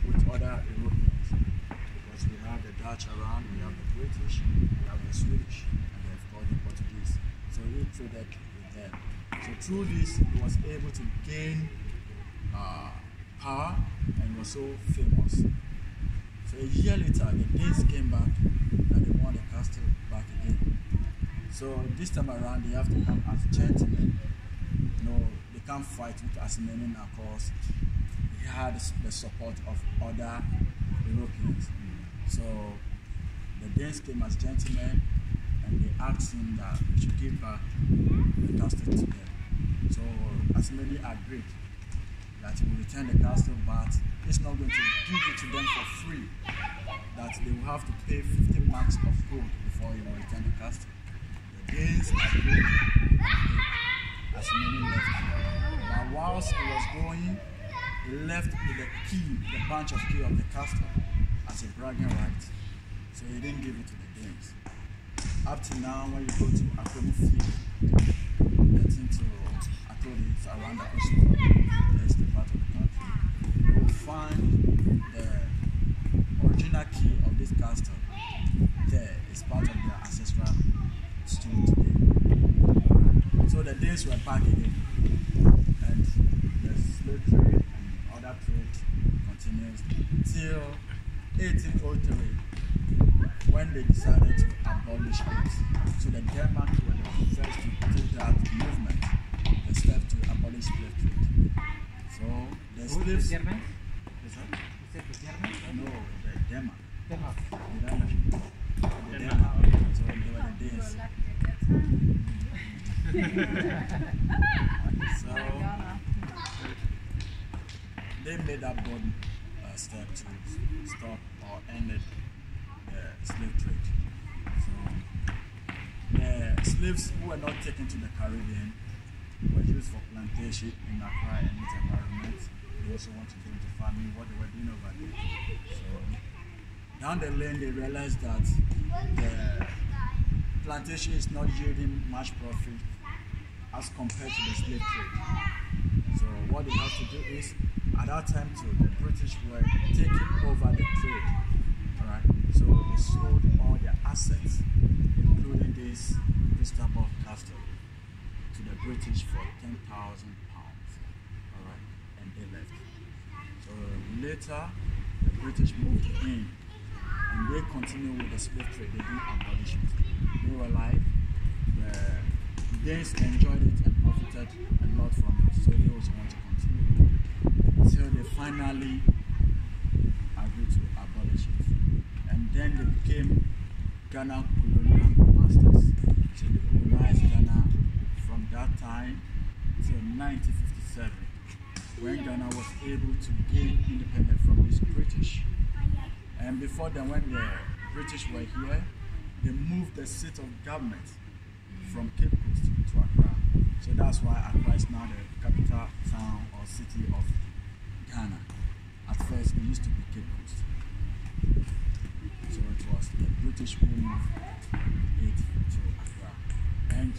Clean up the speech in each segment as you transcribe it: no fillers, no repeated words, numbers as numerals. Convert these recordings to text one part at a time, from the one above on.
with other Europeans. Because we have the Dutch around, we have the British, we have the Swedish, and of course the Portuguese. So he traded with them. So through this, he was able to gain power and was so famous. So a year later, the Danes came back and they won the castle back again. So this time around, they have to come as gentlemen. They can't fight with as many because he had the support of other Europeans. So the Danes came as gentlemen and they asked him that he should give back the castle to them. So as many agreed that he will return the castle, but he's not going to give it to them for free. That they will have to pay 50 marks of gold before he will return the castle. The Danes agreed, as many left. But whilst he was going, he left with the key, the bunch of key of the castle, as a bragging right. So he didn't give it to the Danes. Up to now, when you go to Accra getting to Accra, it's around the coast, that's the part of the country, you will find the original key of this castle there. It's part of their ancestral stone today. So the Danes were back again, and the slave trade and other trade continues till 1803. When they decided to abolish it. So the Germans were the first to do that movement, the step to abolish slave trade. So the slaves... The Germans? Is it the Germans? No, the Denmark. Denmark. The Denmark. So they were the Danes. So they made that bold step to stop or end it. Slave trade. So the slaves who were not taken to the Caribbean were used for plantation in Accra and its environment. They also want to go into farming, what they were doing over there. So down the lane they realized that the plantation is not yielding much profit as compared to the slave trade. So what they have to do is, at that time too, the British were taking over the trade. Alright, so they sold all their assets, including this Crystal Ball Castle, to the British for £10,000. Alright, and they left. So later, the British moved in and they continued with the slave trade. They didn't abolish it. They were like, the Danes enjoyed it and profited a lot from it, so they also want to continue. Until they finally agreed to abolish it. And then they became Ghana colonial masters. So they colonized Ghana from that time till 1957, when Ghana was able to gain independence from the British. And before then, when the British were here, they moved the seat of government from Cape Coast to Accra. So that's why Accra is now the capital town or city of Ghana. At first, it used to be Cape Coast. So it was the British who moved it to Accra. And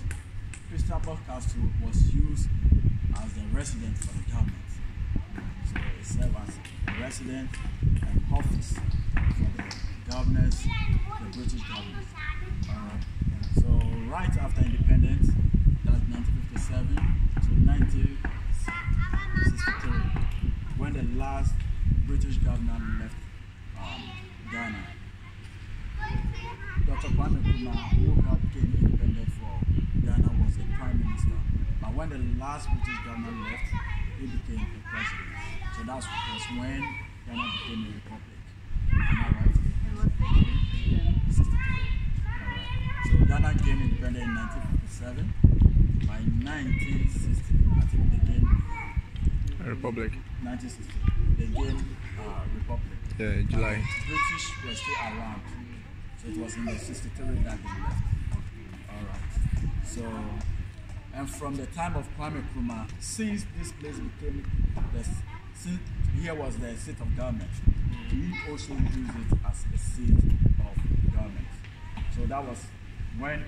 Crystal Ball Castle was used as the residence for the government. So it served as a residence and office for the governors, the British government. So right after independence, that's 1957 to 1963, when the last British governor left Ghana, Dr. Kwame Nkrumah, who helped gain independence for Ghana, was the prime minister. But when the last British governor left, he became the president. So that was when Ghana became a republic. Am I right? So Ghana gained independence in 1957. By 1960, I think they gained a republic. 1960, they gained republic. Yeah, July. British were still around, so it was in the 63 that they left. Alright. So, and from the time of Kwame Nkrumah, since this place became since here was the seat of government, he also used it as a seat of government. So that was when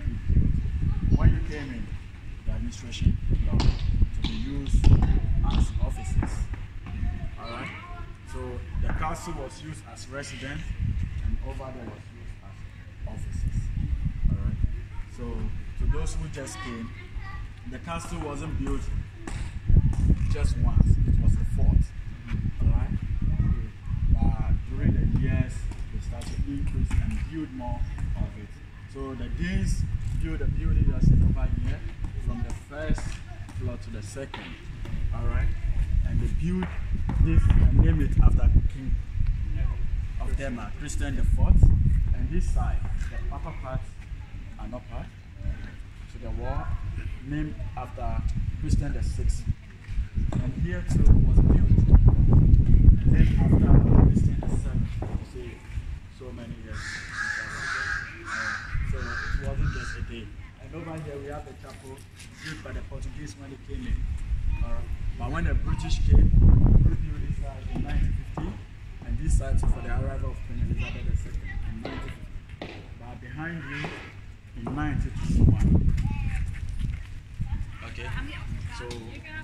you came in, the administration block to be used as offices. Alright? So the castle was used as residence, and over there was used as offices. Alright. So to those who just came, the castle wasn't built just once, it was a fort. Alright. During the years they started to increase and build more of it. So the Danes built a building you are seeing over here from the first floor to the second. Alright. And they built this and named it after King of Denmark, Christian the Fourth. And this side, the upper part and upper to the wall, named after Christian the Sixth. And here too was built. And then after Christian the Seventh, you see so many years. So it wasn't just a day. And over here we have the chapel built by the Portuguese when they came in. But when the British came, they built this side in 1950, and this side for the arrival of Queen Elizabeth II in 1950. But behind you, in 1961. Okay, so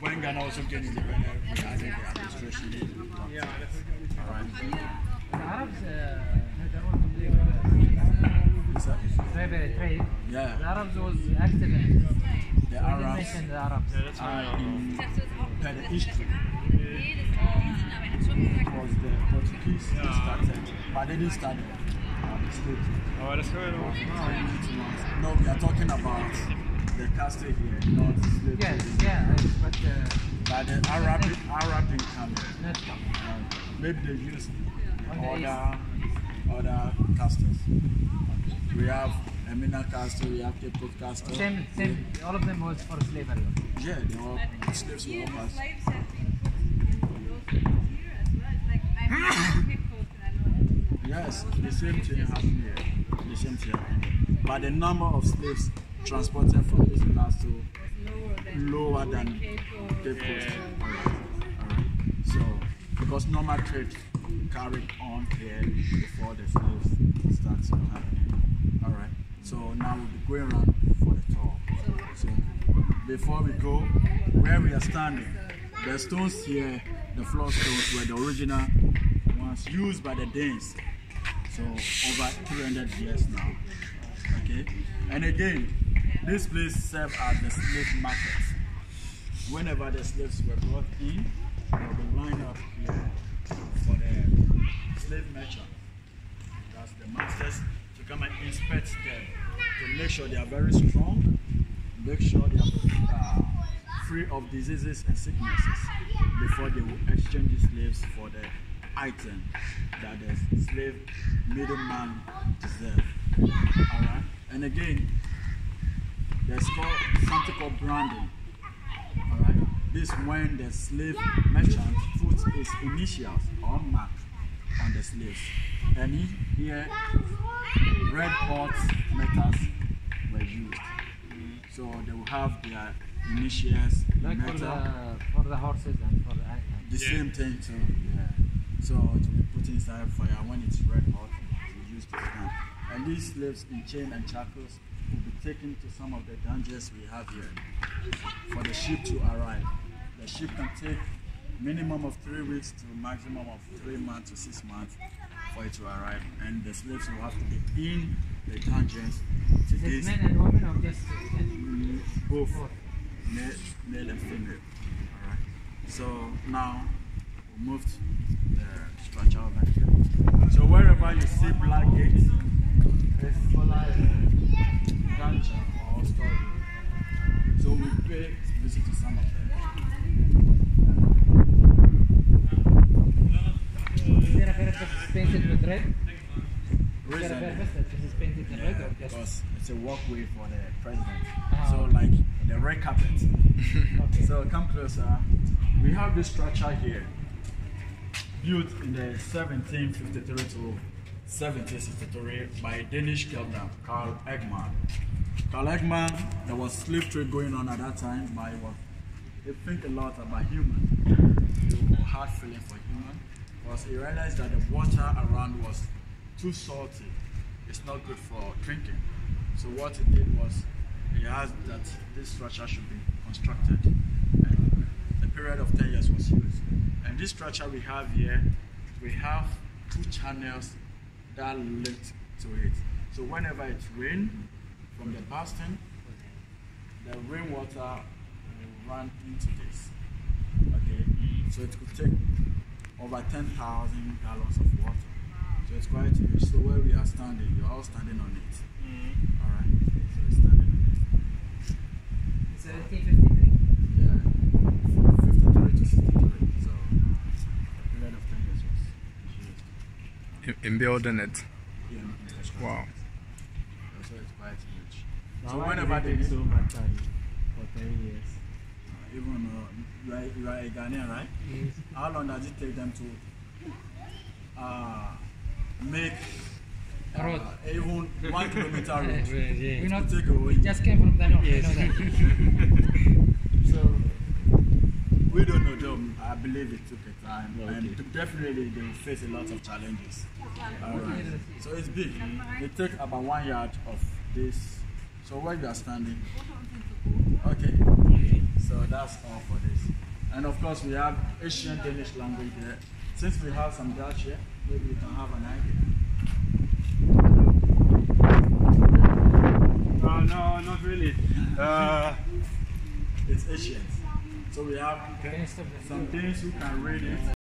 when Ghana also gained independence, we added the administration. Alright. The Arabs trade. Yeah. The Arabs was active in it. The Arabs The Arabs. Per the history. It was the Portuguese that started, but they didn't start the slave trade. Oh, that's good. No, we are talking about the castle here, not slave Yes, trade. yeah, but But the Arab didn't come here. not come. Maybe they used On the other castles. We have Emina Castle, we have Cape Coast Castle. Same, all of them was for slavery. Yeah, they all slaves were all passed. Slaves have been put in those homes here as well. It's like I'm Cape Coast and I know Yes, the same thing happened here. The same thing happened here. But the number of slaves transported from this castle lower than Cape Coast. Alright. So, because normal trade carried on here before the slaves started happening. Alright. So now we'll be going around for the tour. So before we go, where we are standing, the stones here, the floor stones were the original ones used by the Danes. So over 300 years now. Okay. And again, this place served as the slave market. Whenever the slaves were brought in, they would be lined up here for the slave merchant. That's the masters to come and inspect them to make sure they are very strong, make sure they are free of diseases and sicknesses before they will exchange the slaves for the item that the slave middleman deserves. Alright? And again, there's something called branding. Alright? This is when the slave merchant puts his initials or mark on the slaves. And here, red hot metals were used. So they will have their initials, Like metal. for the horses and for The same thing too. Yeah. So it will be put inside fire when it's red hot. It will use to stand. And these slaves in chain and shackles will be taken to some of the dungeons we have here for the ship to arrive. The ship can take minimum of 3 weeks to maximum of 3 months to 6 months for it to arrive, and the slaves will have to be in the dungeons to is it men and women or just both male and female. Alright. So now we'll move to the structure over here. So wherever you see black gates, it's for like dungeon or storeroom. So we pay visit to some of them. Is there a purpose that's painted with red? Is there a Reason, purpose that this is painted in red or just? because it's a walkway for the president. Ah. So like the red carpet. Okay. So come closer. We have this structure here, built in the 1753 to 1763 by a Danish captain, Carl Eggman. Carl Eggman, there was slave trade going on at that time, but he think a lot about human. He had feeling for human, because he realized that the water around was too salty. It's not good for drinking. So what he did was, he asked that this structure should be constructed. And a period of 10 years was used. And this structure we have here we have 2 channels that lift to it. So whenever it rains from the bastion, the rainwater will run into this. Okay, so it could take over 10,000 gallons of water. So it's quite huge. So where we are standing, you're all standing on it. Alright, so it's standing on it. 1753. Yeah, 53 to 63. So a period of 10 years was used. In building it. Yeah, in construction. Wow. So it's quite huge. Now, So why whenever did they it take need, so much time for 10 years? even you are a Ghanaian, right? Yes. How long does it take them to make Road. even 1 kilometer road? We not Take away. we just came from the north. You know that. So we don't know them. I believe it took a time, Okay. and definitely they will face a lot of challenges. Alright. So it's big. It takes about 1 yard of this. So where you are standing. Okay. So that's all for this. And of course we have Asian Danish language here. Since we have some Dutch here, maybe you can have an idea. No, not really. It's Asians. So we have Can you stop this? some Danes who can read it.